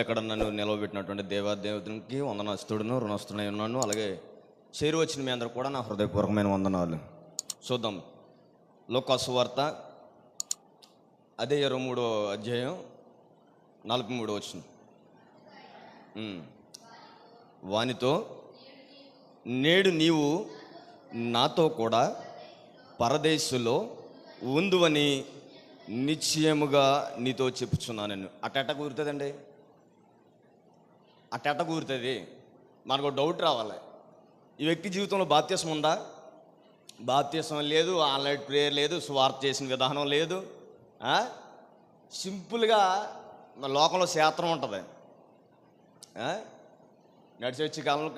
ఇక్కడ నన్ను నిలవబెట్టినటువంటి దేవాదేవతనికి వందనస్తుడును రుణస్తుడై ఉన్నాను. అలాగే చేరు వచ్చిన మీ అందరూ కూడా నా హృదయపూర్వకమైన వందనాలు. చూద్దాం లూకా సువార్త అదే 23వ అధ్యాయం 43వ వచనం. వానితో నేడు నీవు నాతో కూడా పరదేశులో ఉందువని నిశ్చయముగా నీతో చెప్పుచున్నాను. అట్ట కుదురుతుందండి, అట్ట కుదురుతుంది. మనకు డౌట్ రావాలి, ఈ వ్యక్తి జీవితంలో బాప్తిసం ఉందా? బాప్తిసం లేదు, ఆన్లైన్ ప్రేయర్ లేదు, సువార్త చేసిన విధానం లేదు. సింపుల్గా లోకంలో శాస్త్రం ఉంటుంది. నడిచి వచ్చే కాలంలో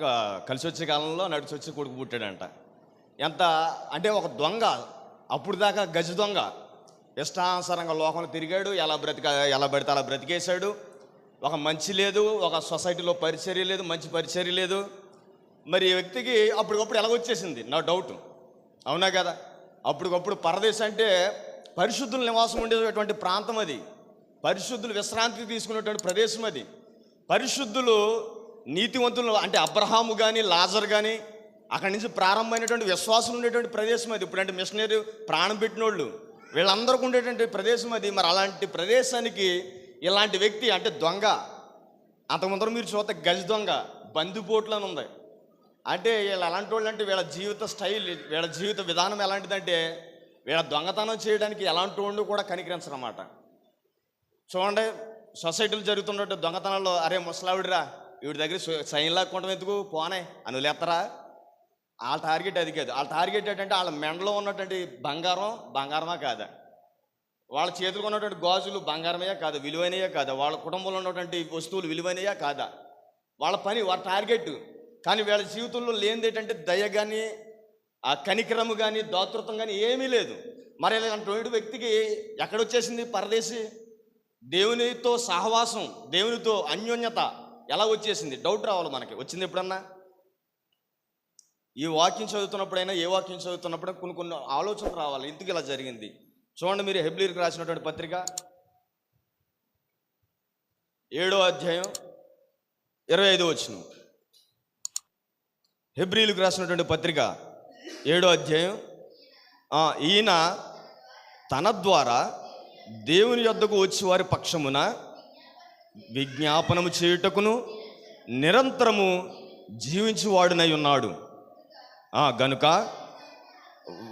కలిసి వచ్చే కాలంలో నడిచి వచ్చి కొడుకు పుట్టాడంట. ఎంత అంటే ఒక దొంగ, అప్పుడు దాకా గజ దొంగ, ఇష్టానుసారంగా లోకంలో తిరిగాడు, ఎలా పడితే అలా బ్రతికేశాడు. ఒక మంచి లేదు, ఒక సొసైటీలో పరిచర్య లేదు, మంచి పరిచర్య లేదు. మరి ఈ వ్యక్తికి అప్పటికప్పుడు ఎలాగొచ్చేసింది నా డౌట్, అవునా కదా? అప్పటికప్పుడు పరదేశం అంటే పరిశుద్ధుల నివాసం ఉండేటువంటి ప్రాంతం, అది పరిశుద్ధులు విశ్రాంతి తీసుకునేటువంటి ప్రదేశం, అది పరిశుద్ధులు నీతివంతులు అంటే అబ్రహాము కానీ లాజర్ కానీ అక్కడి నుంచి ప్రారంభమైనటువంటి విశ్వాసులు ఉండేటువంటి ప్రదేశం అది. ఇప్పుడంటే మిషనరీ ప్రాణం పెట్టినోళ్ళు వీళ్ళందరికీ ఉండేటువంటి ప్రదేశం అది. మరి అలాంటి ప్రదేశానికి ఇలాంటి వ్యక్తి అంటే దొంగ, అంతకుముందర మీరు చూస్తే గజ దొంగ, బందిపోట్లు అని ఉంది. అంటే వీళ్ళు అలాంటి వాళ్ళు అంటే వీళ్ళ జీవిత స్టైల్, వీళ్ళ జీవిత విధానం ఎలాంటిదంటే వీళ్ళ దొంగతనం చేయడానికి ఎలాంటి వాళ్ళు కూడా కనికరించరు అన్నమాట. చూడండి, సొసైటీలు జరుగుతున్నట్టు దొంగతనాల్లో, అరే ముసలావిడిరా వీడి దగ్గర సైన్ లాక్కుంటాం ఎందుకు పోనే అని లేస్తారా? వాళ్ళ టార్గెట్ అది కాదు. వాళ్ళ టార్గెట్ ఏంటంటే వాళ్ళ మెండలో ఉన్నటువంటి బంగారమా కాదా, వాళ్ళ చేతులకు ఉన్నటువంటి గాజులు బంగారమయ్యా కాదా, విలువైనయా కాదా, వాళ్ళ కుటుంబంలో ఉన్నటువంటి వస్తువులు విలువైనయా కాదా, వాళ్ళ పని, వాళ్ళ టార్గెట్. కానీ వీళ్ళ జీవితంలో లేనిది ఏంటంటే దయ కానీ, ఆ కనికరము కానీ, దాతృత్వం కానీ ఏమీ లేదు. మరి ఇలాంటి వ్యక్తికి ఎక్కడొచ్చేసింది పరదేశి? దేవునితో సహవాసం, దేవునితో అన్యోన్యత ఎలా వచ్చేసింది? డౌట్ రావాలి మనకి. వచ్చింది ఎప్పుడన్నా? ఈ వాక్యం చదువుతున్నప్పుడైనా, ఏ వాక్యం చదువుతున్నప్పుడైనా కొన్ని ఆలోచనలు రావాలి, ఎందుకు ఇలా జరిగింది. చూడండి, మీరు హెబ్రీలకు రాసినటువంటి పత్రిక 7వ అధ్యాయం 25వ వచనం. హెబ్రీలకు రాసినటువంటి పత్రిక 7వ అధ్యాయం. ఈయన తన ద్వారా దేవుని యొద్దకు వచ్చి వారి పక్షమున విజ్ఞాపనము చేయుటకును నిరంతరము జీవించువాడునై ఉన్నాడు గనుక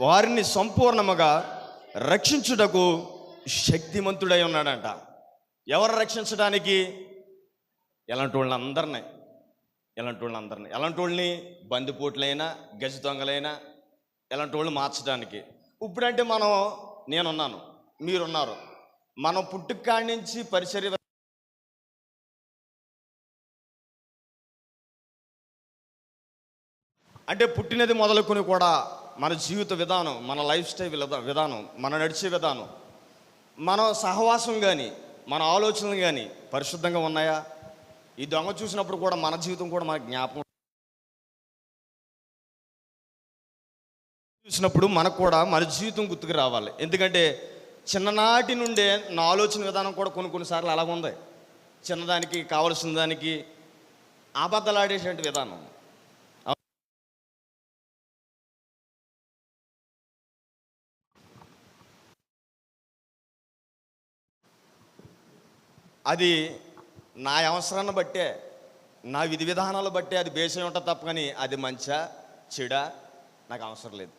వారిని సంపూర్ణముగా రక్షించుటకు శక్తిమంతుడై ఉన్నాడంట. ఎవరు రక్షించడానికి? ఎలాంటి వాళ్ళందరినీ, ఎలాంటి వాళ్ళని బందిపోట్లైనా, గజ దొంగలైనా, ఎలాంటి వాళ్ళు మార్చడానికి. ఇప్పుడంటే నేనున్నాను, మీరున్నారు, మనం పుట్టుకాడి నుంచి పరిచర్య అంటే పుట్టినది మొదలుకొని కూడా మన జీవిత విధానం, మన లైఫ్ స్టైల్ విధానం, మన నడిచే విధానం, మన సహవాసం కానీ, మన ఆలోచనలు కానీ పరిశుద్ధంగా ఉన్నాయా? ఈ దొంగ చూసినప్పుడు కూడా మన జీవితం కూడా మన జ్ఞాపకం చూసినప్పుడు మనకు కూడా మన జీవితం గుర్తుకు రావాలి. ఎందుకంటే చిన్ననాటి నుండే నా ఆలోచన విధానం కూడా కొన్నిసార్లు అలాగ ఉంది. చిన్నదానికి, కావలసిన దానికి అబద్ధలాడేటువంటి విధానం. అది నా అవసరాన్ని బట్టే, నా విధి విధానాలు బట్టే అది బేసే ఉంటుంది తప్ప, కానీ అది మంచా చెడా నాకు అవసరం లేదు.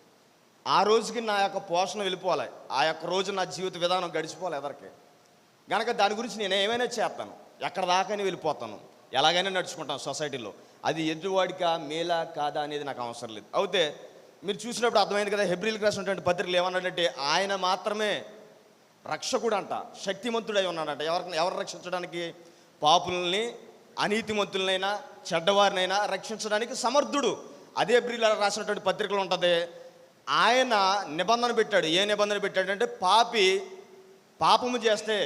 ఆ రోజుకి నా యొక్క పోషణ వెళ్ళిపోవాలి, ఆ యొక్క రోజు నా జీవిత విధానం గడిచిపోవాలి ఎదరికి. కనుక దాని గురించి నేను ఏమైనా చేస్తాను, ఎక్కడ దాకానే వెళ్ళిపోతాను, ఎలాగైనా నడుచుకుంటాను సొసైటీలో. అది ఎదుటివాడికా మేలా కాదా అనేది నాకు అవసరం లేదు. అయితే మీరు చూసినప్పుడు అర్థమైంది కదా, హెబ్రీలకు రాసినటువంటి పత్రికలు ఏమన్నాడంటే ఆయన మాత్రమే రక్షకుడు అంట, శక్తిమంతుడై ఉన్నాడంట. ఎవరు రక్షించడానికి? పాపుల్ని, అనీతిమంతులనైనా, చెడ్డవారినైనా రక్షించడానికి సమర్థుడు. అదే హెబ్రీలకు రాసినటువంటి పత్రికలు ఉంటుంది. ఆయన నిబంధన పెట్టాడు. ఏ నిబంధన పెట్టాడంటే పాపము చేస్తే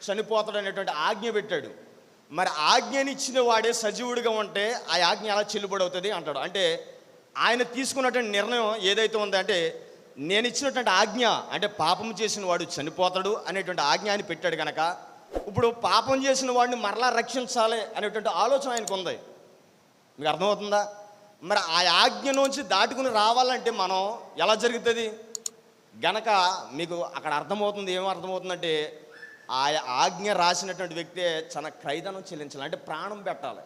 చనిపోతాడు అనేటువంటి ఆజ్ఞ పెట్టాడు. మరి ఆజ్ఞని ఇచ్చిన వాడే సజీవుడిగా ఉంటే ఆ ఆజ్ఞ ఎలా చెల్లుబడి అవుతుంది అంటాడు. అంటే ఆయన తీసుకున్నటువంటి నిర్ణయం ఏదైతే ఉందో, అంటే నేను ఇచ్చినటువంటి ఆజ్ఞ అంటే పాపం చేసిన వాడు చనిపోతాడు అనేటువంటి ఆజ్ఞ అని పెట్టాడు కనుక ఇప్పుడు పాపం చేసిన వాడిని మరలా రక్షించాలి అనేటువంటి ఆలోచన ఆయనకు ఉంది. మీకు అర్థమవుతుందా? మరి ఆ ఆజ్ఞ నుంచి దాటుకుని రావాలంటే మనం ఎలా జరుగుతుంది గనక మీకు అక్కడ అర్థమవుతుంది. ఏమో అర్థమవుతుందంటే ఆ ఆజ్ఞ రాసినటువంటి వ్యక్తే చాలా క్రైదనం చెల్లించాలి, అంటే ప్రాణం పెట్టాలి.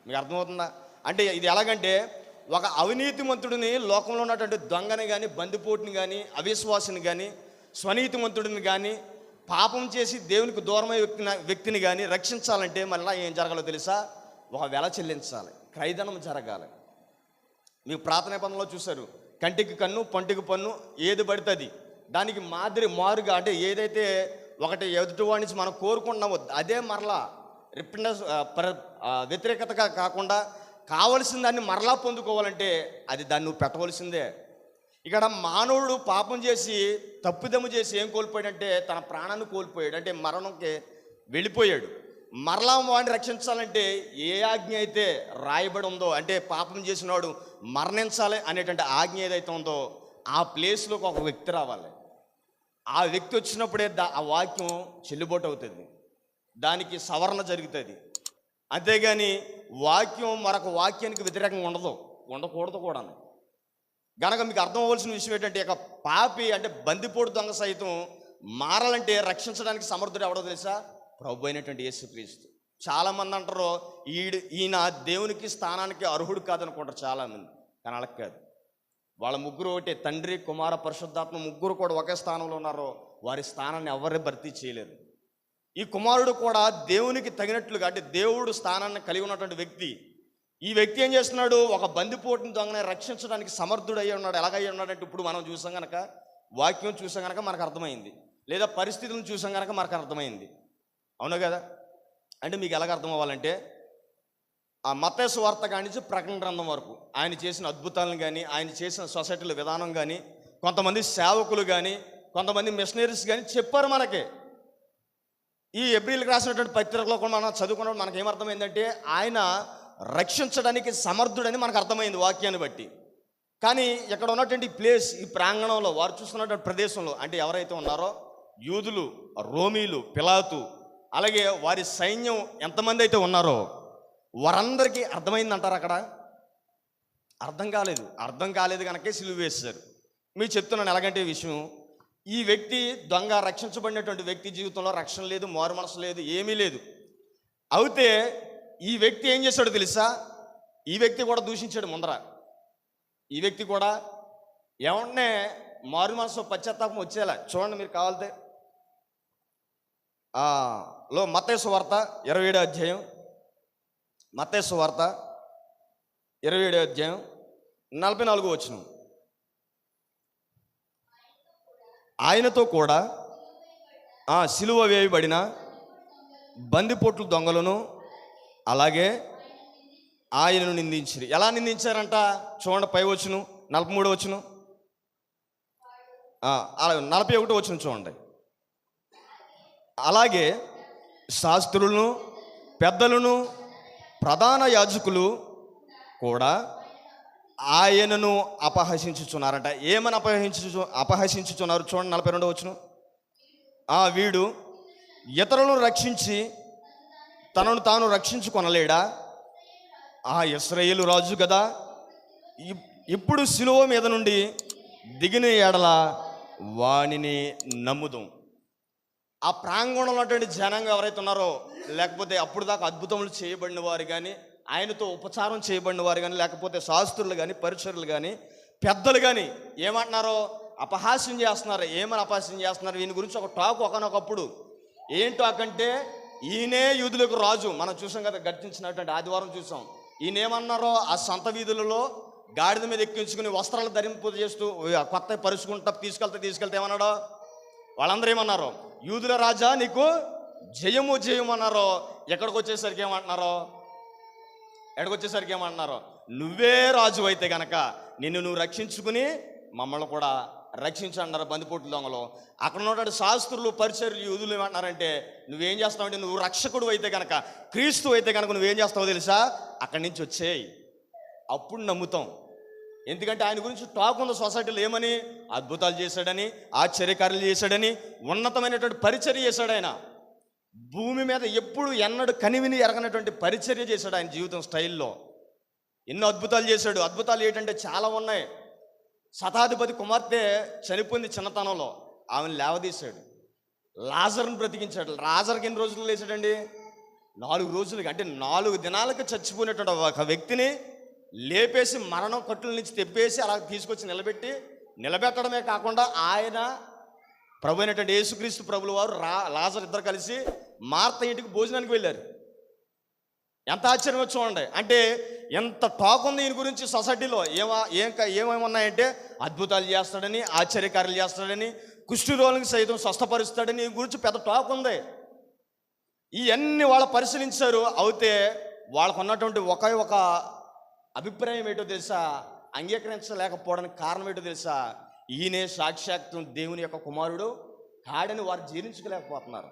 మీకు అర్థమవుతుందా? అంటే ఇది ఎలాగంటే ఒక అవినీతిమంతుడిని, లోకంలో ఉన్నటువంటి దొంగని కానీ, బందిపోటుని కానీ, అవిశ్వాసిని కానీ, స్వనీతిమంతుడిని కానీ, పాపం చేసి దేవునికి దూరమై వ్యక్తిని కానీ రక్షించాలంటే మళ్ళీ ఏం జరగాలో తెలుసా? ఒక వెల చెల్లించాలి, క్రైదనం జరగాలి. మీకు ప్రార్థన పనుల్లో చూశారు, కంటికి కన్ను పంటికి పన్ను ఏది పడుతుంది దానికి మారుగా, అంటే ఏదైతే ఒకటి ఎదుటివాడి నుంచి మనం కోరుకుంటున్నామో అదే మరలా వ్యతిరేకతగా కాకుండా కావలసిన దాన్ని మరలా పొందుకోవాలంటే అది దాన్ని నువ్వు పెట్టవలసిందే. ఇక్కడ మానవుడు పాపం చేసి తప్పుదమ్ము చేసి ఏం కోల్పోయాడంటే తన ప్రాణాన్ని కోల్పోయాడు, అంటే మరణంకి వెళ్ళిపోయాడు. మరలా వాడిని రక్షించాలంటే ఏ ఆజ్ఞ అయితే రాయబడి ఉందో, అంటే పాపం చేసినవాడు మరణించాలి అనేటువంటి ఆజ్ఞ ఏదైతే ఉందో ఆ ప్లేస్లోకి ఒక వ్యక్తి రావాలి. ఆ వ్యక్తి వచ్చినప్పుడే ఆ వాక్యం చెల్లుబాటు అవుతుంది, దానికి సవరణ జరుగుతుంది. అంతేగాని వాక్యం మరొక వాక్యానికి వ్యతిరేకంగా ఉండకూడదు కూడా. గనక మీకు అర్థం అవ్వాల్సిన విషయం ఏంటంటే ఇక పాపి అంటే బందిపోటు దొంగ సైతం మారాలంటే రక్షించడానికి సమర్థుడు ఎవడో తెలుసా? ప్రభు అయినటువంటి యేసుక్రీస్తు. చాలామంది అంటారు ఈయన దేవునికి స్థానానికి అర్హుడు కాదనుకుంటారు చాలామంది, కానీ అలా కాదు. వాళ్ళ ముగ్గురు ఒకటే, తండ్రి కుమార పరిశుద్ధాత్మ ముగ్గురు కూడా ఒకే స్థానంలో ఉన్నారో వారి స్థానాన్ని ఎవరే భర్తీ చేయలేరు. ఈ కుమారుడు కూడా దేవునికి తగినట్లుగా, అంటే దేవుడు స్థానాన్ని కలిగి ఉన్నటువంటి వ్యక్తి. ఈ వ్యక్తి ఏం చేస్తున్నాడు? ఒక బందిపోటుని దొంగని రక్షించడానికి సమర్థుడు అయ్యి ఉన్నాడు. ఎలాగయ్యి ఉన్నాడంటే ఇప్పుడు మనం చూసాం కనుక, వాక్యం చూసాం కనుక మనకు అర్థమైంది, లేదా పరిస్థితులను చూసాం కనుక మనకు అర్థమైంది. అవును కదా? అంటే మీకు ఎలాగ అర్థం అవ్వాలంటే ఆ మత్తయి సువార్త కాడి నుంచి ప్రకటన గ్రంథం వరకు ఆయన చేసిన అద్భుతాలను కానీ, ఆయన చేసిన సొసైటీల విధానం కానీ, కొంతమంది సేవకులు కానీ, కొంతమంది మిషనరీస్ కానీ చెప్పారు మనకి. ఈ ఏప్రిల్కి రాసినటువంటి పత్రికలో కూడా మనం చదువుకున్నప్పుడు మనకి ఏమర్థమైందంటే ఆయన రక్షించడానికి సమర్థుడని మనకు అర్థమైంది వాక్యాన్ని బట్టి. కానీ ఇక్కడ ఉన్నటువంటి ప్లేస్, ఈ ప్రాంగణంలో వారు చూస్తున్నటువంటి ప్రదేశంలో, అంటే ఎవరైతే ఉన్నారో యూదులు, రోమీలు, పిలాతు, అలాగే వారి సైన్యం ఎంతమంది అయితే ఉన్నారో వారందరికీ అర్థమైందంటారు. అక్కడ అర్థం కాలేదు కనుకే సిలువ వేశారు. మీరు చెప్తున్నాను ఎలాగంటే విషయం, ఈ వ్యక్తి దొంగ రక్షించబడినటువంటి వ్యక్తి జీవితంలో రక్షణ లేదు, మారు మనసు లేదు, ఏమీ లేదు. అయితే ఈ వ్యక్తి ఏం చేశాడో తెలుసా? ఈ వ్యక్తి కూడా దూషించాడు ముందర. ఈ వ్యక్తి కూడా ఏమన్నే మారు మనసు పశ్చాత్తాపం వచ్చేలా చూడండి మీరు కావాలితే మత్తయి సువార్త 27వ అధ్యాయం, మత్తయి సువార్త 27వ అధ్యాయం 44వ వచనం. ఆయనతో కూడా సిలువ వేయబడిన బందిపోట్లు దొంగలను అలాగే ఆయనను నిందించిరి. ఎలా నిందించారంట చూడండి, పై వచనం 43వ వచనం, 41వ వచనం చూడండి. అలాగే శాస్త్రులను, పెద్దలను, ప్రధాన యాజకులు కూడా ఆయనను అపహసించుచున్నారంట. ఏమని అపహసించుచున్నారు చూడండి 42వ వచనం. వీడు ఇతరులను రక్షించి తనను తాను రక్షించుకొనలేడా? ఇశ్రాయేలు రాజు కదా, ఇప్పుడు సిలువ మీద నుండి దిగిన ఎడల వానిని నమ్ముదాం. ఆ ప్రాంగణంలో ఉన్నటువంటి జనాంగం ఎవరైతే ఉన్నారో, లేకపోతే అప్పుడు దాకా అద్భుతములు చేయబడిన వారు కానీ, ఆయనతో ఉపచారం చేయబడిన వారు కానీ, లేకపోతే శాస్త్రులు కానీ, పరిచరులు కానీ, పెద్దలు కానీ ఏమంటున్నారో అపహాస్యం చేస్తున్నారు. ఏమని అపహాస్యం చేస్తున్నారు? ఈయన గురించి ఒక టాక్ ఒకనొకప్పుడు. ఏం టాక్ అంటే ఈయనే యూదులకు రాజు. మనం చూసాం కదా, గర్జించినటువంటి ఆదివారం చూసాం. ఈయన ఏమన్నారో ఆ సంత వీధులలో గాడిద మీద ఎక్కించుకుని వస్త్రాలు ధరింపు చేస్తూ కొత్త పరుచుకుంటా తీసుకెళ్తే ఏమన్నాడో వాళ్ళందరూ ఏమన్నారు? యూదుల రాజా నీకు జయము జయమన్నారో. ఎక్కడికి వచ్చేసరికి ఏమంటున్నారో నువ్వే రాజు అయితే గనక నువ్వు రక్షించుకుని మమ్మల్ని కూడా రక్షించన్నారు బందిపోట్ల దొంగలు. అక్కడ ఉన్నటువంటి శాస్త్రులు, పరిచర్లు, యూదులు ఏమంటున్నారంటే నువ్వేం చేస్తావంటే నువ్వు రక్షకుడు అయితే కనుక, క్రీస్తు అయితే కనుక నువ్వేం చేస్తావో తెలుసా? అక్కడి నుంచి వచ్చేయి, అప్పుడు నమ్ముతాం. ఎందుకంటే ఆయన గురించి టాక్ ఉంది సొసైటీలో. ఏమని? అద్భుతాలు చేశాడని, ఆశ్చర్యకార్యాలు చేశాడని, ఉన్నతమైనటువంటి పరిచర్య చేశాడు ఆయన. భూమి మీద ఎప్పుడు ఎన్నడూ కనివిని ఎరగనటువంటి పరిచర్య చేశాడు ఆయన జీవితం స్టైల్లో. ఎన్నో అద్భుతాలు చేశాడు. అద్భుతాలు ఏంటంటే చాలా ఉన్నాయి. శతాధిపతి కుమార్తె చనిపోయింది చిన్నతనంలో, ఆమెను లేవదీశాడు. లాజర్ని బ్రతికించాడు. లాజర్కి ఎన్ని రోజులు లేచాడండి? 4 రోజులకి, అంటే 4 దినాలకు చచ్చిపోయినటువంటి ఒక వ్యక్తిని లేపేసి మరణం కట్టుల నుంచి తెప్పేసి అలా తీసుకొచ్చి నిలబెట్టడమే కాకుండా ఆయన ప్రభు అయినటువంటి యేసుక్రీస్తు ప్రభుల వారు లాజర్ ఇద్దరు కలిసి మార్త ఇంటికి భోజనానికి వెళ్ళారు. ఎంత ఆశ్చర్యం చూడండి. అంటే ఎంత టాక్ ఉంది ఈయన గురించి సొసైటీలో. ఏమేమి ఉన్నాయంటే అద్భుతాలు చేస్తాడని, ఆశ్చర్యకార్యాలు చేస్తాడని, కుష్ఠరోగులకు సైతం స్వస్థపరుస్తాడని ఈ గురించి పెద్ద టాక్ ఉంది. ఇవన్నీ వాళ్ళు పరిశీలించారు. అయితే వాళ్ళకు ఉన్నటువంటి ఒక అభిప్రాయం ఏంటో తెలుసా? అంగీకరించలేకపోవడానికి కారణం ఏంటో తెలుసా? ఈయనే సాక్షాత్తు దేవుని యొక్క కుమారుడు కాడని వారు జీర్ణించుకోలేకపోతున్నారు.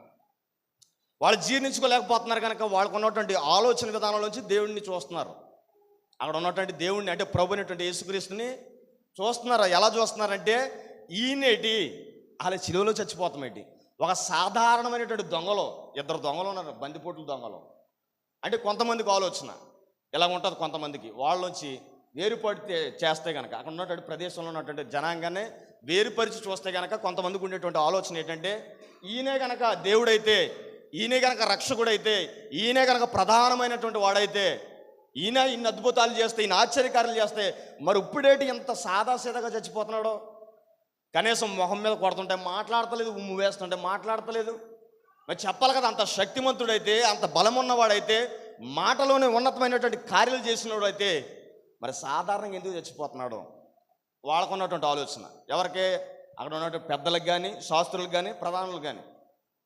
కనుక వాళ్ళకు ఉన్నటువంటి ఆలోచన విధానంలోంచి దేవుడిని చూస్తున్నారు. అక్కడ ఉన్నటువంటి దేవుడిని, అంటే ప్రభు అయినటువంటి యేసుక్రీస్తుని చూస్తున్నారు. ఎలా చూస్తున్నారంటే ఈయనేటి అలా చిలువలో చచ్చిపోతామేంటి? ఒక సాధారణమైనటువంటి దొంగలో 2 దొంగలు ఉన్నారు, బందిపోట్ల దొంగలు. అంటే కొంతమందికి ఆలోచన ఇలా ఉంటుంది, కొంతమందికి వాళ్ళలోంచి వేరుపడితే చేస్తే కనుక అక్కడ ఉన్నటువంటి ప్రదేశంలో ఉన్నటువంటి జనాంగాన్ని వేరుపరిచి చూస్తే కనుక కొంతమందికి ఉండేటువంటి ఆలోచన ఏంటంటే ఈయనే కనుక దేవుడైతే, ఈయనే కనుక రక్షకుడైతే, ఈయనే కనుక ప్రధానమైనటువంటి వాడైతే, ఈయన ఇన్ని అద్భుతాలు చేస్తే, ఈయన ఆశ్చర్యకార్యాలు చేస్తే, మరి ఇప్పుడేటి ఇంత సాదాసీదాగా చచ్చిపోతున్నాడో? కనీసం మొహం మీద కొడుతుంటే మాట్లాడతలేదు, ఉమ్ము వేస్తుంటే మాట్లాడతలేదు. మరి చెప్పాలి కదా, అంత శక్తిమంతుడైతే, అంత బలం ఉన్నవాడైతే, మాటలోనే ఉన్నతమైనటువంటి కార్యాలు చేసినవాడు అయితే మరి సాధారణంగా ఎందుకు చచ్చిపోతున్నాడు? వాళ్ళకు ఉన్నటువంటి ఆలోచన. ఎవరికి? అక్కడ ఉన్నటువంటి పెద్దలకు కానీ, శాస్త్రులకు కానీ, ప్రధానులకు కానీ.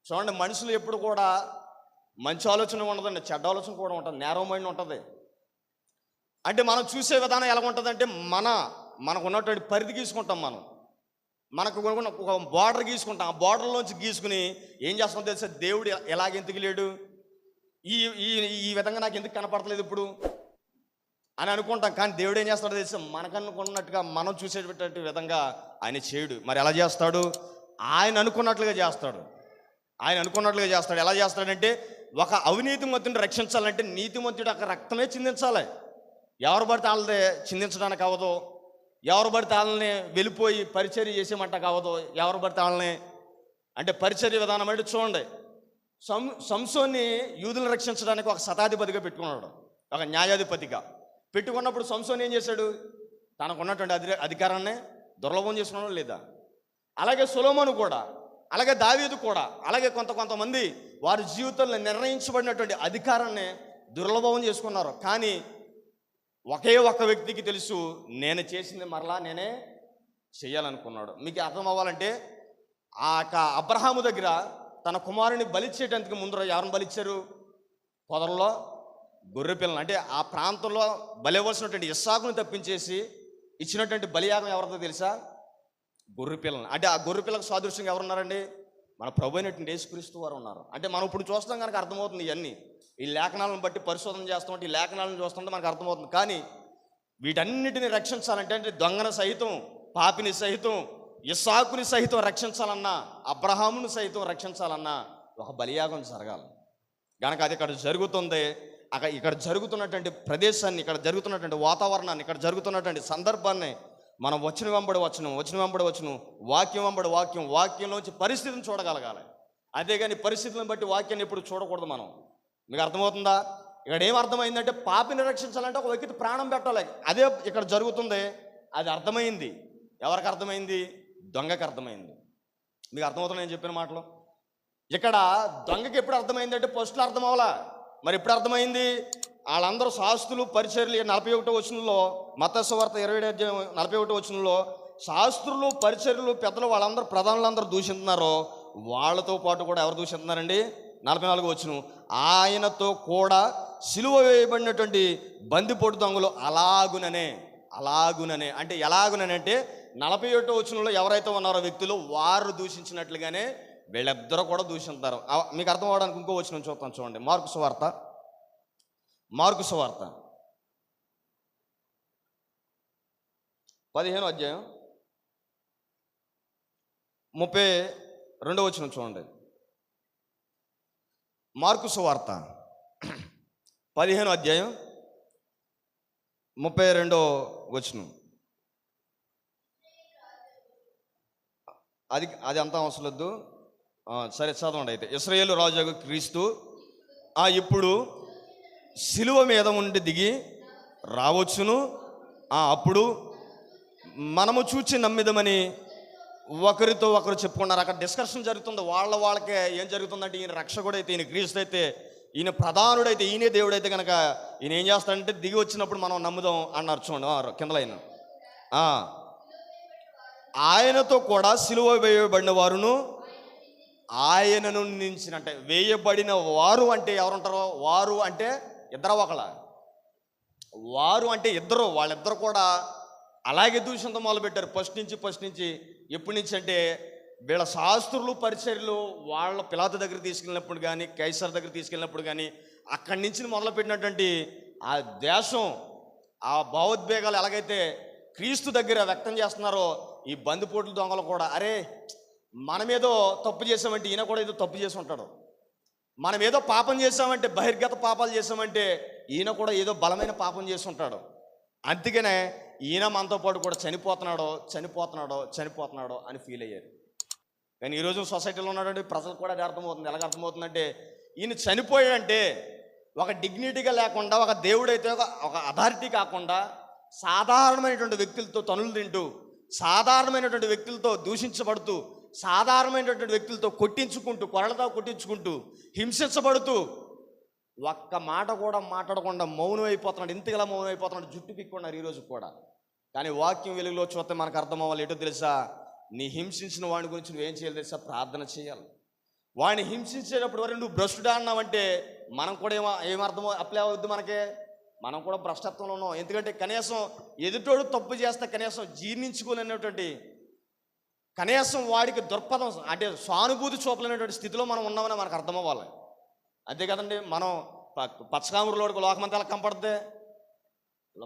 చూడండి, మనుషులు ఎప్పుడు కూడా మంచి ఆలోచన ఉండదండి, చెడ్డ ఆలోచన కూడా ఉంటుంది, నేరో మైండ్ ఉంటుంది. అంటే మనం చూసే విధానం ఎలా ఉంటుందంటే మనకు ఉన్నటువంటి పరిధి గీసుకుంటాం. మనకు ఒక బార్డర్ గీసుకుంటాం. ఆ బార్డర్లోంచి గీసుకుని ఏం చేస్తాం తెలుసా? దేవుడు ఎలాగెందుకు లేడు, ఈ విధంగా నాకు ఎందుకు కనపడతలేదు ఇప్పుడు అని అనుకుంటాం. కానీ దేవుడు ఏం చేస్తాడో తెలుసా? మనకనుకున్నట్టుగా మనం చూసేటటువంటి విధంగా ఆయన చేయడు. మరి ఎలా చేస్తాడు? ఆయన అనుకున్నట్లుగా చేస్తాడు. ఎలా చేస్తాడంటే, ఒక అవినీతిమంతుని రక్షించాలంటే నీతిమంతుడు అక్కడ రక్తమే చిందించాలి. ఎవరు పడితే వాళ్ళని చిందించడానికి అవ్వదు. ఎవరు పడితే వాళ్ళని వెళ్ళిపోయి పరిచర్య చేసేమంట కావదు. ఎవరు పడితే వాళ్ళని, అంటే పరిచర్య విధానం అంటే చూడండి, సంసోన్ని యూదులను రక్షించడానికి ఒక శతాధిపతిగా పెట్టుకున్నాడు, ఒక న్యాయాధిపతిగా పెట్టుకున్నప్పుడు సంసోన్ ఏం చేశాడు? తనకున్నటువంటి అధికారాన్ని దుర్లభం చేసుకున్నాడు లేదా? అలాగే సొలొమోను కూడా, అలాగే దావీదు కూడా, అలాగే కొంతమంది వారి జీవితంలో నిర్ణయించబడినటువంటి అధికారాన్ని దుర్లభం చేసుకున్నారు. కానీ ఒకే ఒక్క వ్యక్తికి తెలుసు, నేను చేసింది మరలా నేనే చెయ్యాలనుకున్నాడు. మీకు అర్థం అవ్వాలంటే, ఆ అబ్రహాము దగ్గర తన కుమారుని బలిచ్చేటందుకు ముందర ఎవరిని బలిచ్చారు? పొదల్లో గొర్రె పిల్లని. అంటే ఆ ప్రాంతంలో బలివ్వాల్సినటువంటి ఇస్సాకును తప్పించేసి ఇచ్చినటువంటి బలియాగం ఎవరిదో తెలుసా? గొర్రె పిల్లని. అంటే ఆ గొర్రె పిల్లకు సాదృశ్యంగా ఎవరున్నారండి? మన ప్రభు అయినటువంటి యేసుక్రీస్తు వారు ఉన్నారు. అంటే మనం ఇప్పుడు చూస్తాం కనుక అర్థమవుతుంది. ఇవన్నీ ఈ లేఖనాలను బట్టి పరిశోధన చేస్తామంటే, ఈ లేఖనాలను చూస్తుంటే మనకు అర్థమవుతుంది. కానీ వీటన్నిటిని రక్షించాలంటే, అంటే దొంగను సహితం, పాపిని సహితం, ఇస్సాకుని సహితం రక్షించాలన్నా, అబ్రహామును సహితం రక్షించాలన్నా ఒక బలియాగం జరగాలి. కనుక అది ఇక్కడ జరుగుతుంది. ఇక్కడ జరుగుతున్నటువంటి ప్రదేశాన్ని, ఇక్కడ జరుగుతున్నటువంటి వాతావరణాన్ని, ఇక్కడ జరుగుతున్నటువంటి సందర్భాన్ని మనం వచనం వెంబడి వచనం, వాక్యం వెంబడి వాక్యంలోంచి పరిస్థితిని చూడగలగాలి. అంతేగాని పరిస్థితులను బట్టి వాక్యాన్ని ఎప్పుడు చూడకూడదు మనం. మీకు అర్థమవుతుందా? ఇక్కడ ఏం అర్థమైందంటే, పాపిని రక్షించాలంటే ఒక వ్యక్తి ప్రాణం పెట్టాలి. అదే ఇక్కడ జరుగుతుంది. అది అర్థమైంది. ఎవరికి అర్థమైంది? దొంగకి అర్థమైంది. మీకు అర్థమవుతుంది నేను చెప్పిన మాటలు. ఇక్కడ దొంగకి ఎప్పుడు అర్థమైందంటే ఫస్ట్లో అర్థం అవ్వాలా. మరి ఎప్పుడు అర్థమైంది? వాళ్ళందరూ శాస్త్రులు పరిచర్యలు 41వ వచనంలో, మత్తయి సువార్త 20:41వ వచనంలో శాస్త్రులు పరిచర్యలు పెద్దలు వాళ్ళందరూ ప్రధానులందరూ దూషిస్తున్నారు. వాళ్ళతో పాటు కూడా ఎవరు దూషిస్తున్నారండి? 44వ వచనం, ఆయనతో కూడా సిలువ వేయబడినటువంటి బందిపోటు దొంగలు అలాగుననే. అంటే ఎలాగునంటే 41వ వచనంలో ఎవరైతే ఉన్నారో వ్యక్తులు, వారు దూషించినట్లుగానే వీళ్ళిద్దరూ కూడా దూషిస్తారు. మీకు అర్థం అవడానికి ఇంకో వచనం చూద్దాం. చూడండి, మార్కు సువార్త 15వ అధ్యాయం 32వ వచనం చూడండి. మార్కు సువార్త 15వ అధ్యాయం 32వ వచనం. అది అంతా అవసరం వద్దు, సరే చదవండి అయితే. ఇశ్రాయేలు రాజు క్రీస్తు ఇప్పుడు సిలువ మీద ఉండి దిగి రావచ్చును, అప్పుడు మనము చూచి నమ్మిదమని ఒకరితో ఒకరు చెప్పుకున్నారు. అక్కడ డిస్కషన్ జరుగుతుంది. వాళ్ళకే ఏం జరుగుతుందంటే, ఈయన రక్షకుడు అయితే, ఈయన క్రీస్తు అయితే, ఈయన ప్రధానుడైతే, ఈయనే దేవుడైతే కనుక ఈయన ఏం చేస్తాడంటే దిగి వచ్చినప్పుడు మనం నమ్ముదాం అన్నారు. చూడండి కింద లైన్. ఆయనతో కూడా సిలువ వేయబడిన వారును ఆయనను నిందించినంటే, వేయబడిన వారు అంటే ఎవరుంటారో, వారు అంటే ఇద్దరు ఒకళ్ళ, వారు అంటే ఇద్దరు, వాళ్ళిద్దరు కూడా అలాగే దూషణతో మొదలుపెట్టారు. ఫస్ట్ నుంచి ఎప్పటి నుంచి అంటే, వీళ్ళ శాస్త్రులు పరిచర్లు వాళ్ళ పిలాతు దగ్గర తీసుకెళ్ళినప్పుడు కానీ, కైసర్ దగ్గర తీసుకెళ్ళినప్పుడు కానీ, అక్కడి నుంచి మొదలుపెట్టినటువంటి ఆ దేశం, ఆ భావోద్వేగాలు ఎలాగైతే క్రీస్తు దగ్గర వ్యక్తం చేస్తున్నారో, ఈ బందిపోట్ల దొంగలు కూడా, అరే మనమేదో తప్పు చేసామంటే ఈయన కూడా ఏదో తప్పు చేసి ఉంటాడు, మనం ఏదో పాపం చేసామంటే, బహిర్గత పాపాలు చేసామంటే ఈయన కూడా ఏదో బలమైన పాపం చేసి ఉంటాడు, అందుకనే ఈయన మనతో పాటు కూడా చనిపోతున్నాడో అని ఫీల్ అయ్యారు. కానీ ఈరోజు సొసైటీలో ఉన్నటువంటి ప్రజలకు కూడా అది అర్థమవుతుంది. ఎలాగ అర్థమవుతుందంటే, ఈయన చనిపోయాడంటే ఒక డిగ్నిటీగా లేకుండా, ఒక దేవుడైతే ఒక అథారిటీ కాకుండా, సాధారణమైనటువంటి వ్యక్తులతో తనులు తింటూ, సాధారణమైనటువంటి వ్యక్తులతో దూషించబడుతూ, సాధారణమైనటువంటి వ్యక్తులతో కొరలతో కొట్టించుకుంటూ, హింసించబడుతూ, ఒక్క మాట కూడా మాట్లాడకుండా మౌనం అయిపోతున్నాడు. ఇంతగా మౌనం అయిపోతున్నాడు, జుట్టు పిక్కున్నారు ఈరోజు కూడా. కానీ వాక్యం వెలుగులో చూస్తే మనకు అర్థం అవ్వాలి. ఏంటో తెలుసా? నీ హింసించిన వాడి గురించి నువ్వేం చేయాలి తెలుసా? ప్రార్థన చేయాలి. వాడిని హింసించేటప్పుడు వరకు నువ్వు భ్రష్టుడా అన్నావంటే మనం కూడా ఏమర్థమో అప్లై అవుద్ది మనకే. మనం కూడా భ్రష్టత్వంలో ఉన్నాం. ఎందుకంటే కనీసం ఎదుటోడు తప్పు చేస్తే కనీసం జీర్ణించుకోలేనటువంటి, కనీసం వాడికి దృక్పథం అంటే సానుభూతి చూపలేనటువంటి స్థితిలో మనం ఉన్నామని మనకు అర్థం అవ్వాలి. అంతే కదండి. మనం పచ్చకామరులోకి లోకమంతా ఎలా కనపడుద్ది?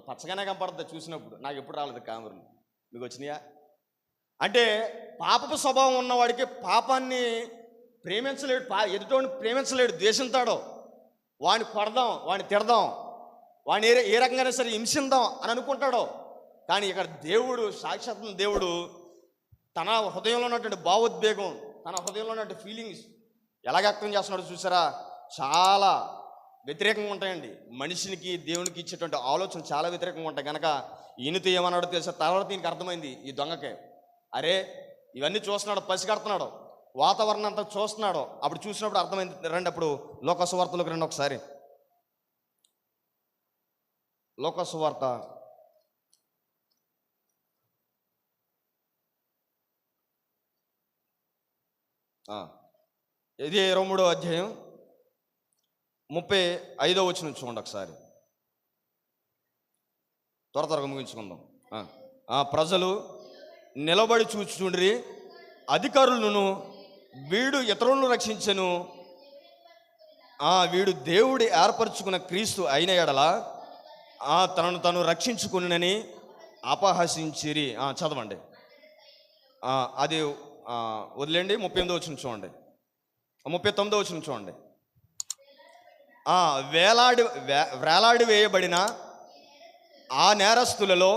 పచ్చగానే కనపడుద్ది చూసినప్పుడు. నాకు ఎప్పుడు రాలేదు కామరులు, మీకు వచ్చినాయా? అంటే పాపపు స్వభావం ఉన్నవాడికి పాపాన్ని ప్రేమించలేడు, ఎదుటోడిని ప్రేమించలేడు, ద్వేషిస్తాడు. వాడిని కొడదాం, వాడిని తిడదాం, వాడిని ఏ రకంగానే సరే హింసిద్దాం అని అనుకుంటాడు. కానీ ఇక్కడ దేవుడు, సాక్షాత్ దేవుడు తన హృదయంలో ఉన్నటువంటి భావోద్వేగం, తన హృదయంలో ఉన్నటువంటి ఫీలింగ్స్ ఎలా వ్యక్తం చేస్తున్నాడు చూసారా? చాలా వ్యతిరేకంగా ఉంటాయండి. మనిషినికి దేవునికి ఇచ్చేటువంటి ఆలోచన చాలా వ్యతిరేకంగా ఉంటాయి. కనుక ఈయనతో ఏమన్నాడో తెలుసా? తర్వాత దీనికి అర్థమైంది ఈ దొంగకే. అరే ఇవన్నీ చూస్తున్నాడు, పసిగడుతున్నాడు, వాతావరణం అంతా చూస్తున్నాడు. అప్పుడు చూసినప్పుడు అర్థమైంది. రండి అప్పుడు లోక సువార్తలోకి రండి ఒకసారి. లోక సువార్త 23వ అధ్యాయం 35వ వచనం చూడండి ఒకసారి. త్వరగా ముగించుకుందాం. ప్రజలు నిలబడి చూచుచుండ్రి, అధికారులను, వీడు ఇతరులను రక్షించెను, వీడు దేవుడి ఏర్పరచుకున్న క్రీస్తు అయిన ఎడల తనను తను రక్షించుకునని అపహసించిరి. చదవండి, అది వదిలేండి. 38వ వచనం చూడండి, 39వ వచనం చూడండి. వేలాడి వేయబడిన ఆ నేరస్తులలో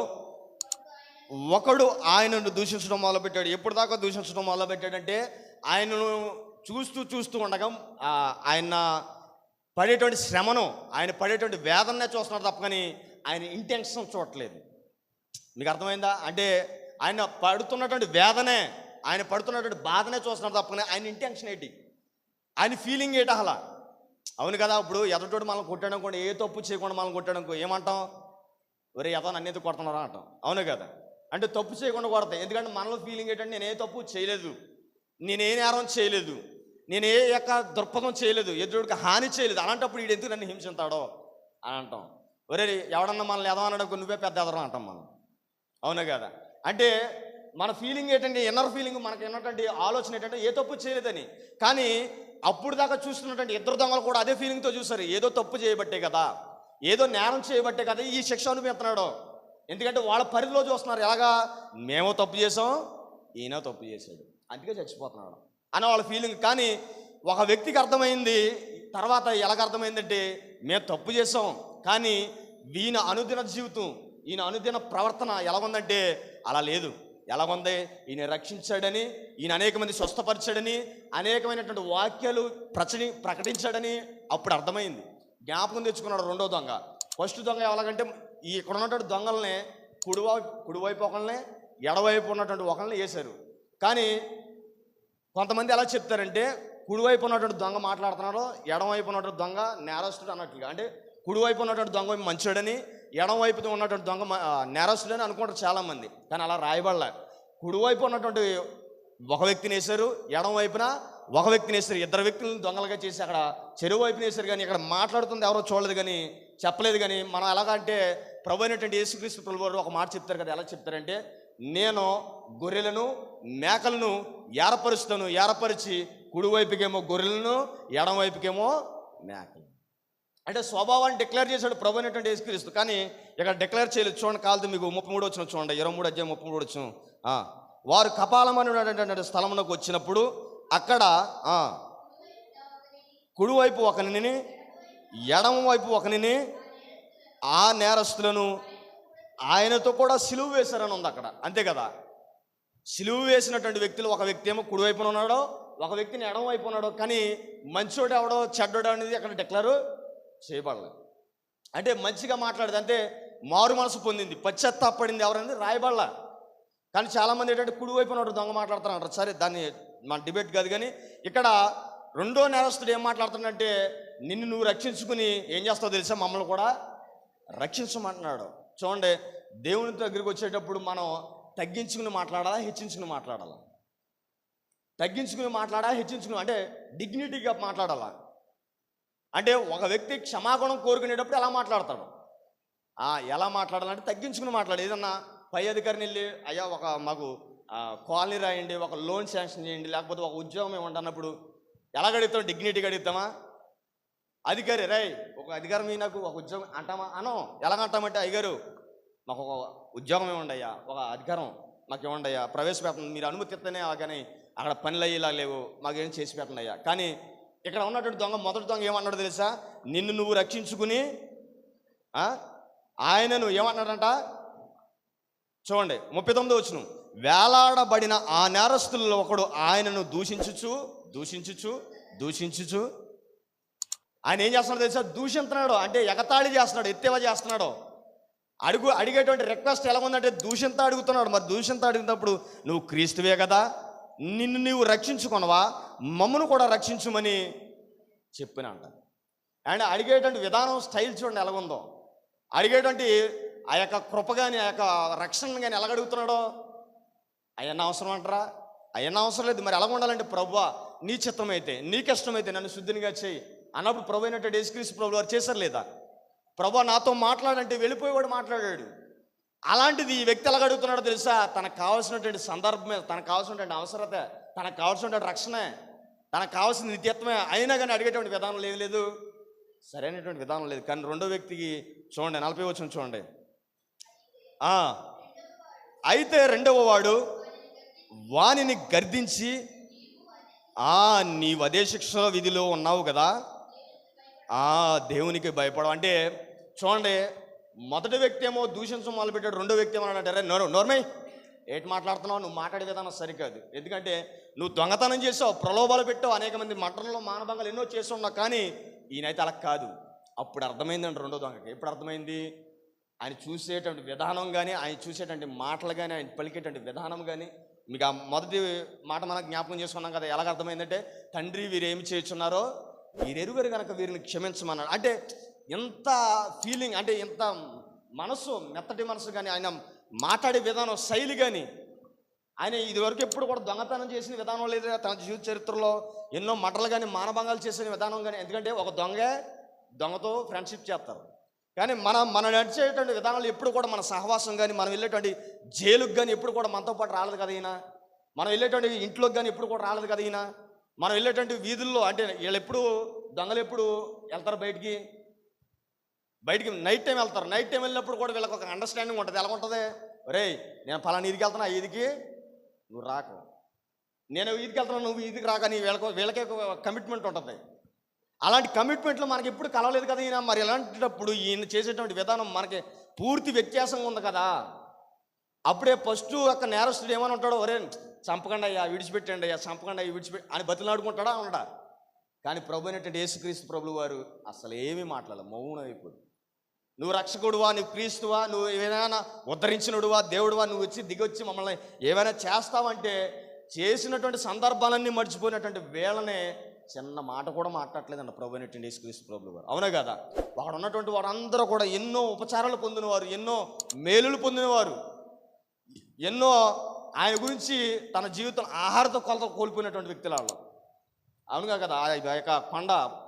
ఒకడు ఆయనను దూషించడం మొదలుపెట్టాడు. ఎప్పుడు దాకా దూషించడం మొదలుపెట్టాడంటే, ఆయనను చూస్తూ ఉండగా ఆయన పడేటువంటి శ్రమను, ఆయన పడేటువంటి వేదననే చూస్తున్నాడు తప్ప కానీ ఆయన ఇంటెన్షన్ చూడట్లేదు. మీకు అర్థమైందా? అంటే ఆయన పడుతున్నటువంటి వేదనే, ఆయన పడుతున్నటువంటి బాధనే చూస్తున్నాడు తప్ప కానీ ఆయన ఇంటెన్షన్ ఏంటి, ఆయన ఫీలింగ్ ఏంటి అలా? అవును కదా. ఇప్పుడు ఎదటోడు మనం కొట్టాడు అనుకోండి, ఏ తప్పు చేయకుండా మనం కొట్టాడు అనుకో, ఏమంటాం? ఒరే ఎదో నన్నేది కొడుతున్నారా అంటాం. అవును కదా. అంటే తప్పు చేయకుండా కొడతాం. ఎందుకంటే మనలో ఫీలింగ్ ఏంటంటే, నేనే తప్పు చేయలేదు, నేనే నేరం చేయలేదు, నేను ఏ యొక్క దృక్పథం చేయలేదు, ఎదుటికి హాని చేయలేదు. అలాంటప్పుడు వీడు ఎందుకు నన్ను హింసించాడో అని అంటాం. ఒరే ఎవడన్నా మనల్ని ఎదవనడానికి నువ్వే పెద్ద ఎదరం అంటాం మనం. అవును కదా. అంటే మన ఫీలింగ్ ఏంటంటే, ఇన్నర్ ఫీలింగ్, మనకి ఉన్నటువంటి ఆలోచన ఏంటంటే ఏ తప్పు చేయలేదని. కానీ అప్పుడు దాకా చూస్తున్నటువంటి ఇద్దరు దొంగలు కూడా అదే ఫీలింగ్తో చూసారు. ఏదో తప్పు చేయబట్టే కదా, ఏదో నేరం చేయబట్టే కదా ఈ శిక్ష అనుభవిస్తున్నాడు. ఎందుకంటే వాళ్ళ పరిధిలో చూస్తున్నారు. ఎలాగా? మేము తప్పు చేసాం, ఈయన తప్పు చేశాడు, అందుకే చచ్చిపోతున్నాడు అని వాళ్ళ ఫీలింగ్. కానీ ఒక వ్యక్తికి అర్థమైంది. తర్వాత ఎలాగ అర్థమైందంటే, మేము తప్పు చేసాం, కానీ ఈయన అనుదిన జీవితం, ఈయన అనుదిన ప్రవర్తన ఎలాగుందంటే అలా లేదు. ఎలాగుంది? ఈయన రక్షించాడని, ఈయన అనేక మంది స్వస్థపరిచాడని, అనేకమైనటువంటి వాక్యాలు ప్రకటించాడని అప్పుడు అర్థమైంది. జ్ఞాపకం తెచ్చుకున్నాడు రెండో దొంగ. ఫస్ట్ దొంగ ఎలాగంటే, ఈ ఇక్కడ ఉన్నటువంటి దొంగల్ని కుడివైపు ఒకళ్ళని, ఎడవైపు ఉన్నటువంటి ఒకళ్ళని వేశారు. కానీ కొంతమంది ఎలా చెప్తారంటే, కుడివైపు ఉన్నటువంటి దొంగ మాట్లాడుతున్నాడు, ఎడమవైపు ఉన్నటువంటి దొంగ నేరస్తుడు అన్నట్లుగా. అంటే కుడివైపు ఉన్నటువంటి దొంగ మంచోడని, ఎడమవైపు ఉన్నటువంటి దొంగ నేరస్తుడని అనుకుంటారు చాలామంది. కానీ అలా రాయబడలే. కుడివైపు ఉన్నటువంటి ఒక వ్యక్తిని వేశారు, ఎడమవైపున ఒక వ్యక్తిని వేశారు. ఇద్దరు వ్యక్తులను దొంగలుగా చేసి అక్కడ చెరువు వైపున వేశారు. కానీ ఇక్కడ మాట్లాడుతుంది ఎవరో చూడలేదు, కానీ చెప్పలేదు. కానీ మనం ఎలాగంటే, ప్రభు అయినటువంటి యేసుక్రీస్తు ప్రభువారు ఒక మాట చెప్తారు కదా. ఎలా చెప్తారంటే, నేను గొర్రెలను మేకలను ఏర్పరిచి కుడివైపుకేమో గొర్రెలను, ఎడమవైపుకేమో మేకలు. అంటే స్వభావాన్ని డిక్లేర్ చేశాడు ప్రభు అయినటువంటి యేసుక్రీస్తు. కానీ ఇక్కడ డిక్లేర్ చేయలేదు. చూడండి, కాదు మీకు 33 వచ్చిన చూడండి, 23 అధ్యాయం 33 వచ్చిన. వారు కపాలమనేటువంటి స్థలమునకు వచ్చినప్పుడు అక్కడ కుడివైపు ఒకనిని, ఎడమవైపు ఒకనిని, ఆ నేరస్తులను ఆయనతో కూడా సిలువ వేశారని ఉంది అక్కడ. అంతే కదా, సిలువ వేసినటువంటి వ్యక్తులు, ఒక వ్యక్తి ఏమో కుడివైపున ఉన్నాడో, ఒక వ్యక్తిని ఎడమవైపు ఉన్నాడో. కానీ మంచోడు ఎవడో చెడ్డోడు అనేది అక్కడ డిక్లేర్ చేయబడలేదు. అంటే మంచిగా మాట్లాడేది, అంటే మారు మనసు పొందింది, పశ్చాత్తాపడింది ఎవరనేది రాయబడలా. కానీ చాలామంది ఏంటంటే కుడివైపు ఉన్నాడు దొంగ మాట్లాడుతున్నారు. సరే, దాన్ని మన డిబేట్ కాదు. కానీ ఇక్కడ రెండో నేరస్తుడు ఏం మాట్లాడుతున్నాడంటే, నిన్ను నువ్వు రక్షించుకుని ఏం చేస్తావు తెలుసా, మమ్మల్ని కూడా రక్షించమంటున్నాడు. చూడండి, దేవుని దగ్గరికి వచ్చేటప్పుడు మనం తగ్గించుకుని మాట్లాడాలా, హెచ్చించుకుని మాట్లాడాలా? తగ్గించుకుని హెచ్చించుకుని, అంటే డిగ్నిటీగా మాట్లాడాలా? అంటే ఒక వ్యక్తి క్షమాగుణం కోరుకునేటప్పుడు ఎలా మాట్లాడతాడు? ఎలా మాట్లాడాలంటే తగ్గించుకుని మాట్లాడు. ఏదన్నా పై అధికారిని వెళ్ళి, అయ్యా మాకు కాలనీ రాయండి, ఒక లోన్ శాంక్షన్ చేయండి, లేకపోతే ఒక ఉద్యోగం ఏమంటే అన్నప్పుడు ఎలాగ అడుగుతాం? డిగ్నిటీగా అడుగుతామా? అధికారి రై ఒక అధికారం నాకు ఒక ఉద్యోగం అంటామా? ఎలాగంటామంటే, అయ్యగారు మాకు ఒక ఉద్యోగం ఏమండి అయ్యా, ఒక అధికారం మాకు ఏమండి అయ్యా, ప్రవేశపెట్టండి, మీరు అనుమతి ఇస్తేనే. కానీ అక్కడ పనులు అయ్యేలా లేవు, మాకేం చేసి పెట్టండి అయ్యా. కానీ ఇక్కడ ఉన్నటువంటి దొంగ, మొదటి దొంగ ఏమన్నాడు తెలుసా? నిన్ను నువ్వు రక్షించుకుని ఆయనను ఏమన్నాడంట? చూడండి 39 వచనం. వేలాడబడిన ఆ నేరస్తులలో ఒకడు ఆయనను దూషించుచు ఆయన ఏం చేస్తున్నాడు తెలుసా? దూషిస్తున్నాడు. అంటే ఎగతాళి చేస్తున్నాడు, ఎత్తేవా చేస్తున్నాడు. అడిగేటువంటి రిక్వెస్ట్ ఎలా ఉందంటే దూషింత అడుగుతున్నాడు. మరి దూషింత అడిగినప్పుడు, నువ్వు క్రీస్తువే కదా, నిన్ను నీవు రక్షించుకొనవా, మమ్మను కూడా రక్షించుమని చెప్పిన అంట. అండ్ అడిగేటువంటి విధానం, స్టైల్ చూడండి ఎలాగుందో. అడిగేటువంటి ఆ యొక్క కృప కానీ, ఆ యొక్క రక్షణ కానీ ఎలాగడుగుతున్నాడో. అయ్యన్న అవసరం అంటారా? అయ్యన్న అవసరం లేదు. మరి ఎలాగ ఉండాలంటే, ప్రభువా నీ చిత్తమైతే, నీకు ఇష్టమైతే నన్ను శుద్ధినిగా చేయి అన్నప్పుడు ప్రభు అయినటువంటి యేసుక్రీస్తు ప్రభు వారు చేశారు లేదా? ప్రభువా నాతో మాట్లాడంటే వెళ్ళిపోయేవాడు మాట్లాడాడు. అలాంటిది ఈ వ్యక్తి ఎలాగ అడుగుతున్నాడో తెలుసా? తనకు కావాల్సినటువంటి సందర్భమే, తనకు కావాల్సినటువంటి అవసరత, తనకు కావాల్సినటువంటి రక్షణే, తనకు కావాల్సిన నిత్యత్వమే. అయినా కానీ అడిగేటువంటి విధానం లేదు, సరైనటువంటి విధానం లేదు. కానీ రెండో వ్యక్తికి చూడండి 40 వచనం చూడండి. అయితే రెండవ వాడు వానిని గర్దించి, నీవు అదే శిక్ష విధిలో ఉన్నావు కదా, దేవునికి భయపడవు. అంటే చూడండి, మొదటి వ్యక్తి ఏమో దూషించడం మొదలుపెట్టాడు, రెండో వ్యక్తి ఏమన్నాడంటే, నోర్మై ఏంటి మాట్లాడుతున్నావు, నువ్వు మాట్లాడే విధానం సరికాదు. ఎందుకంటే నువ్వు దొంగతనం చేసావు, ప్రలోభాలు పెట్టావు, అనేక మంది మంటల్లో మానభంగాలు ఎన్నో చేస్తున్నావు. కానీ ఈయనైతే అలా కాదు. అప్పుడు అర్థమైందండి రెండో దొంగకి. ఎప్పుడు అర్థమైంది? ఆయన చూసేటువంటి విధానం కానీ, ఆయన చూసేటువంటి మాటలు కానీ, ఆయన పలికేటువంటి విధానం కానీ. మీకు ఆ మొదటి మాట మనం జ్ఞాపకం చేసుకున్నాం కదా. ఎలాగ అర్థమైందంటే, తండ్రి వీరేమి చేస్తున్నారో వీరెరుగరు కనుక వీరిని క్షమించమన్నాడు. అంటే ఎంత ఫీలింగ్, అంటే ఎంత మనసు, మెత్తటి మనసు కానీ, ఆయన మాట్లాడే విధానం, శైలి కానీ. ఆయన ఇదివరకు ఎప్పుడు కూడా దొంగతనం చేసిన విధానం లేదు తన జీవిత చరిత్రలో. ఎన్నో మటలు కానీ, మానభంగాలు చేసిన విధానం కానీ. ఎందుకంటే ఒక దొంగతో ఫ్రెండ్షిప్ చేస్తారు. కానీ మన నడిచేటువంటి విధానాలు ఎప్పుడు కూడా, మన సహవాసం కానీ, మనం వెళ్ళేటువంటి జైలుకి కానీ ఎప్పుడు కూడా మనతో పాటు రాలేదు కదా ఈయన. మనం వెళ్ళేటువంటి ఇంట్లోకి కానీ ఎప్పుడు కూడా రాలేదు కదా ఈయన. మనం వెళ్ళేటువంటి వీధుల్లో, అంటే వీళ్ళు ఎప్పుడు దొంగలు ఎప్పుడు వెళ్తారు బయటికి నైట్ టైం వెళ్తారు. నైట్ టైం వెళ్ళినప్పుడు కూడా వీళ్ళకి ఒక అండర్స్టాండింగ్ ఉంటుంది. ఎలా ఉంటుంది? ఒరేయ్ నేను ఫలానా ఈదికి వెళ్తున్నా, ఈదికి నువ్వు రాకు, నేను వీధికి వెళ్తున్నాను, నువ్వు వీధికి రా, కానీ వీళ్ళకే కమిట్మెంట్ ఉంటుంది. అలాంటి కమిట్మెంట్లు మనకి ఎప్పుడు కలవలేదు కదా ఈయన. మరి ఇలాంటప్పుడు ఈయన చేసేటువంటి విధానం మనకి పూర్తి వ్యత్యాసంగా ఉంది కదా. అప్పుడే ఫస్ట్ అక్కడ నేరస్తుడు ఏమని ఉంటాడో, ఒరే చంపకండి అయ్యా, విడిచిపెట్టండి అయ్యా, చంపకండి అయ్యా, విడిచిపెట్టి అని బతిలాడుకుంటాడా ఉండడా? కానీ ప్రభు అయినటువంటి యేసుక్రీస్తు ప్రభువు వారు అసలు ఏమీ మాట్లాడాలి, మౌనం అయిపోయి. నువ్వు రక్షకుడువా, నువ్వు క్రీస్తువా, నువ్వు ఏమైనా ఉద్ధరించినడువా, దేవుడువా, నువ్వు వచ్చి దిగొచ్చి మమ్మల్ని ఏమైనా చేస్తావంటే చేసినటువంటి సందర్భాలన్నీ మర్చిపోయినటువంటి వేళనే చిన్న మాట కూడా మాట్లాడలేదండి ప్రభు అయినటువంటి యేసుక్రీస్తు ప్రభువు వారు. అవునా కదా? వాడు ఉన్నటువంటి వారందరూ కూడా ఎన్నో ఉపచారాలు పొందినవారు, ఎన్నో మేలులు పొందినవారు, ఎన్నో ఆయన గురించి తన జీవితం ఆహారతో కొలత కోల్పోయినటువంటి వ్యక్తుల వాళ్ళు. అవునుగా కదా? ఆ యొక్క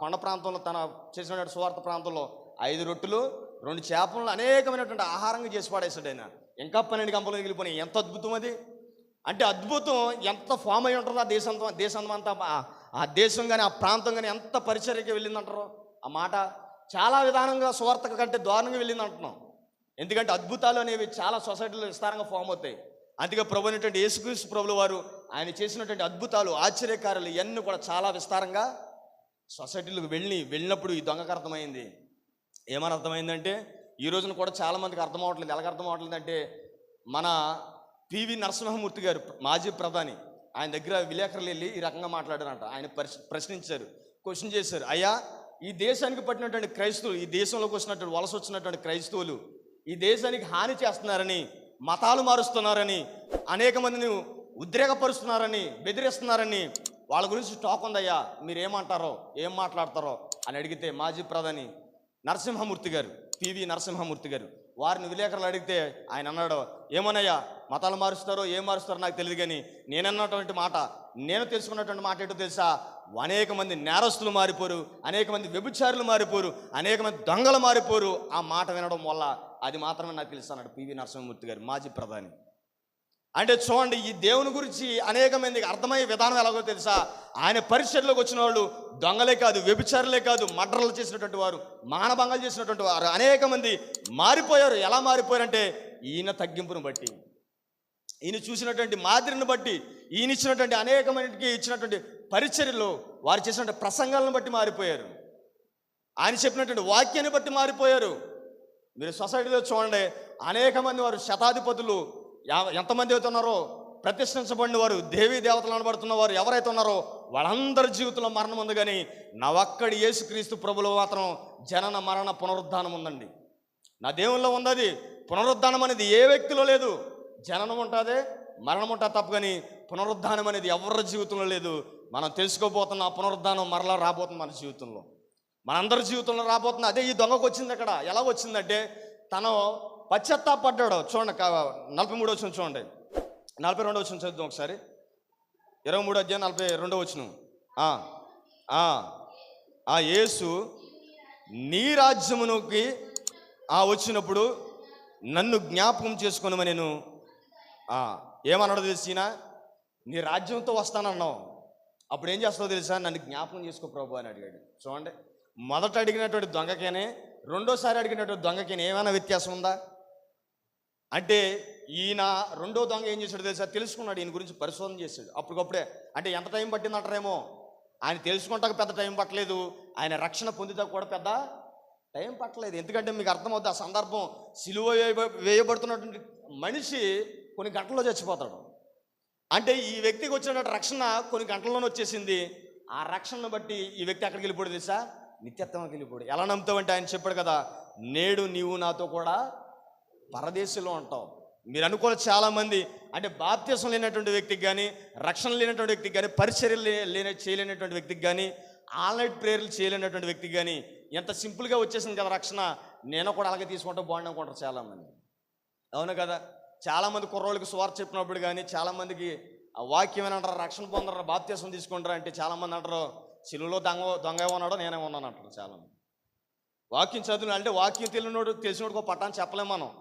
కొండ ప్రాంతంలో తన చేసినటువంటి సువార్త ప్రాంతంలో 5 రొట్టెలు 2 చేపలను అనేకమైనటువంటి ఆహారంగా చేసి పాడేశాడు ఆయన. ఇంకా 12 గంపలు మిగిలిపోయినాయి. ఎంత అద్భుతం అది! అంటే అద్భుతం ఎంత ఫామ్ అయి ఉంటుందో ఆ దేశం అంతా, ఆ దేశం కానీ ఆ ప్రాంతం కానీ ఎంత పరిచర్యకి వెళ్ళిందంటారో. ఆ మాట చాలా విధానంగా సువార్త కంటే దారుణంగా వెళ్ళింది అంటున్నాం. ఎందుకంటే అద్భుతాలు అనేవి చాలా సొసైటీలో విస్తారంగా ఫామ్ అవుతాయి. అందుకే ప్రభు అయినటువంటి యేసుక్రీస్తు ప్రభుల వారు ఆయన చేసినటువంటి అద్భుతాలు, ఆశ్చర్యకార్యాలు ఇవన్నీ కూడా చాలా విస్తారంగా సొసైటీలకు వెళ్ళినప్పుడు ఈ దొంగకు అర్థమైంది. ఏమని అర్థమైందంటే, ఈ రోజున కూడా చాలామందికి అర్థం అవ్వట్లేదు. ఎలాగ అర్థం అవ్వట్లేదు అంటే, మన పివి నరసింహమూర్తి గారు మాజీ ప్రధాని, ఆయన దగ్గర విలేకరులు వెళ్ళి ఈ రకంగా మాట్లాడారంట. ఆయన ప్రశ్నించారు, క్వశ్చన్ చేశారు. అయ్యా, ఈ దేశానికి పట్టినటువంటి క్రైస్తవులు, ఈ దేశంలోకి వచ్చినటువంటి వలస వచ్చినటువంటి క్రైస్తవులు ఈ దేశానికి హాని చేస్తున్నారని, మతాలు మారుస్తున్నారని, అనేక మందిని ఉద్రేకపరుస్తున్నారని, బెదిరిస్తున్నారని వాళ్ళ గురించి టాక్ ఉందయ్యా, మీరేమంటారో, ఏం మాట్లాడతారో అని అడిగితే మాజీ ప్రధాని నరసింహమూర్తి గారు, పివి నరసింహమూర్తి గారు వారిని విలేకరులు అడిగితే ఆయన అన్నాడు, ఏమోనయ్యా, మతాలు మారుస్తారో ఏం మారుస్తారో నాకు తెలియదు, కానీ నేనన్నటువంటి మాట, నేను తెలుసుకున్నటువంటి మాట ఏంటో తెలుసా? అనేక మంది నేరస్తులు మారిపోరు, అనేక మంది వ్యభిచారులు మారిపోరు, అనేక మంది దొంగలు మారిపోరు ఆ మాట వినడం వల్ల. అది మాత్రమే నాకు తెలుసు అన్నాడు పివి నరసింహమూర్తి గారు, మాజీ ప్రధాని. అంటే చూడండి, ఈ దేవుని గురించి అనేక మందికి అర్థమయ్యే విధానం ఎలాగో తెలుసా? ఆయన పరిచర్లోకి వచ్చిన వాళ్ళు దొంగలే కాదు, వ్యభిచారులే కాదు, మర్డర్లు చేసినటువంటి వారు, మానభంగాలు చేసినటువంటి వారు అనేక మంది మారిపోయారు. ఎలా మారిపోయారంటే, ఈయన తగ్గింపును బట్టి, ఈయన చూసినటువంటి మాదిరిని బట్టి, ఈయన ఇచ్చినటువంటి అనేక మందికి ఇచ్చినటువంటి పరిచర్యలు, వారు చేసినటువంటి ప్రసంగాలను బట్టి మారిపోయారు. ఆయన చెప్పినటువంటి వాక్యాన్ని బట్టి మారిపోయారు. మీరు సొసైటీలో చూడండి, అనేక మంది వారు శతాధిపతులు ఎంతమంది అయితే ఉన్నారో, ప్రతిష్ఠించబడిన వారు, దేవీ దేవతలు అనబడుతున్న వారు ఎవరైతే ఉన్నారో వాళ్ళందరి జీవితంలో మరణం ఉంది. కానీ నా ఒక్కడి యేసుక్రీస్తు ప్రభులో మాత్రం జనన మరణ పునరుద్ధానం ఉందండి. నా దేవుల్లో ఉన్నది పునరుద్ధానం అనేది ఏ వ్యక్తిలో లేదు. జననం ఉంటుంది, మరణం ఉంటుంది తప్ప, కానీ పునరుద్ధానం అనేది ఎవరి జీవితంలో లేదు. మనం తెలుసుకోబోతున్న పునరుద్ధానం మరలా రాబోతుంది మన జీవితంలో, మనందరి జీవితంలో రాబోతుంది. అదే ఈ దొంగకు వచ్చింది. అక్కడ ఎలా వచ్చిందంటే, తను పశ్చాత్తాపడ్డాడు. చూడండి, 43వ వచనం చూడండి, 42వ వచనం చదువుతాం ఒకసారి. 23వ అధ్యాయం 42వ వచనం. యేసు నీ రాజ్యమునికి వచ్చినప్పుడు నన్ను జ్ఞాపకం చేసుకున్నామని నేను ఏమన్నాడో తెలిసిన, నీ రాజ్యంతో వస్తానన్నావు, అప్పుడు ఏం చేస్తావో తెలుసా? నన్ను జ్ఞాపకం చేసుకో ప్రభు అని అడిగాడు. చూడండి, మొదట అడిగినటువంటి దొంగకేనే, రెండోసారి అడిగినటువంటి దొంగకేనే ఏమైనా వ్యత్యాసం ఉందా? అంటే ఈయన రెండో దొంగ ఏం చేశాడు తెలుసా? తెలుసుకున్నాడు, ఈయన గురించి పరిశోధన చేశాడు అప్పటికప్పుడే. అంటే ఎంత టైం పట్టిందంటారేమో, ఆయన తెలుసుకుంటాక పెద్ద టైం పట్టలేదు, ఆయన రక్షణ పొందుతా కూడా పెద్ద టైం పట్టలేదు. ఎందుకంటే మీకు అర్థమవుతుంది, ఆ సందర్భం సిలువ వేయబడుతున్నటువంటి మనిషి కొన్ని గంటల్లో చచ్చిపోతాడు. అంటే ఈ వ్యక్తికి వచ్చినటువంటి రక్షణ కొన్ని గంటల్లోనే వచ్చేసింది. ఆ రక్షణను బట్టి ఈ వ్యక్తి ఎక్కడికి వెళ్ళిపోడు తెలుసా? నిత్యత్వంకి వెళ్ళిపోడు. ఎలా నమ్ముతావంటే, ఆయన చెప్పాడు కదా, నేడు నీవు నాతో కూడా పరదేశంలో ఉంటావు. మీరు అనుకోవాలి చాలామంది, అంటే బాప్తిసం లేనటువంటి వ్యక్తికి కానీ, రక్షణ లేనటువంటి వ్యక్తికి కానీ, పరిచర్యలు చేయలేనటువంటి వ్యక్తికి కానీ, ఆన్లైన్ ప్రేయర్లు చేయలేనటువంటి వ్యక్తికి కానీ ఎంత సింపుల్గా వచ్చేసింది కదా రక్షణ, నేను కూడా అలాగే తీసుకుంటా బాగుండి అనుకుంటారు చాలామంది. అవును కదా? చాలామంది కుర్రోళ్ళకి సువార్త చెప్పినప్పుడు కానీ, చాలామందికి ఆ వాక్యం ఏమంటారు, రక్షణ పొందరు, బాప్తిసం తీసుకుంటారు అంటే చాలామంది అంటారు, సిలువలో దొంగ ఉన్నాడో నేనే ఉన్నాను అంటారు చాలామంది. వాక్యం చదువు అంటే వాక్యం తెలిసినోడు పట్టాన్ని చెప్పలేము మనం.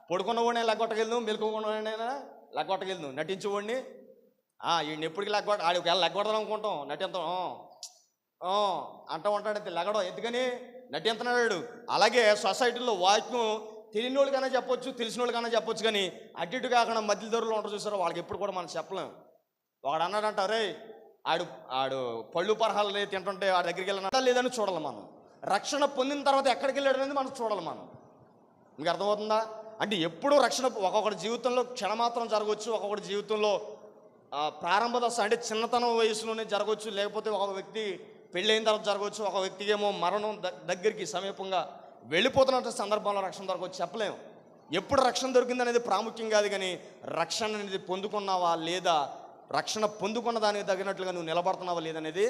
పడుకున్నవాడిని లెగ్గొట్టగలను, మెలుకున్నవాడినైనా లెగ్గొట్టగలను, నటించేవాడిని ఈయన ఎప్పటికీ ఆడి ఒకవేళ లెగ్గొడదాం అనుకుంటాం, నటింతాం అంటూ ఉంటాడు, లెగడం. ఎందుకని నటింతున్నాడు. అలాగే సొసైటీలో వాక్యం తెలియని వాళ్ళకైనా చెప్పొచ్చు, తెలిసిన వాళ్ళకైనా చెప్పొచ్చు, కానీ అటు ఇటు కాకుండా మధ్య ధరలు ఉంటారు చూసారో, వాళ్ళకి ఎప్పుడు కూడా మనం చెప్పలేము. ఒకడు అన్నాడంట, రే ఆడు ఆడు పళ్ళు పరహాలు తింటుంటే వాడి దగ్గరికి వెళ్ళినట్ట లేదని చూడాలి మనం. రక్షణ పొందిన తర్వాత ఎక్కడికి వెళ్ళాడు అనేది మనం చూడాలి మనం. మీకు అర్థమవుతుందా? అంటే ఎప్పుడూ రక్షణ ఒక్కొక్కటి జీవితంలో క్షణమాత్రం జరగవచ్చు, ఒక్కొక్కటి జీవితంలో ప్రారంభ దశ అంటే చిన్నతనం వయసులోనే జరగవచ్చు, లేకపోతే ఒక వ్యక్తి పెళ్ళైన తర్వాత జరగవచ్చు, ఒక వ్యక్తికి ఏమో మరణం దగ్గరికి సమీపంగా వెళ్ళిపోతున్న సందర్భంలో రక్షణ దొరకవచ్చు, చెప్పలేము. ఎప్పుడు రక్షణ దొరికింది అనేది ప్రాముఖ్యం కాదు, కానీ రక్షణ అనేది పొందుకున్నావా లేదా, రక్షణ పొందుకున్న దానికి తగినట్లుగా నువ్వు నిలబడుతున్నావా లేదనేది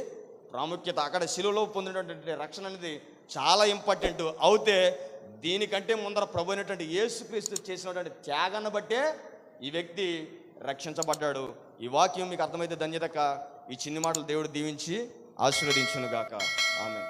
ప్రాముఖ్యత. అక్కడ శిలువలో పొందినటువంటి రక్షణ అనేది చాలా ఇంపార్టెంట్. అవుతే దీనికంటే ముందర ప్రభు అయినటువంటి యేసుక్రీస్తు చేసినటువంటి త్యాగాన్ని బట్టే ఈ వ్యక్తి రక్షించబడ్డాడు. ఈ వాక్యం మీకు అర్థమైతే ధన్యతక. ఈ చిన్ని మాటలు దేవుడు దీవించి ఆశీర్వదించును గాక. ఆమేన్.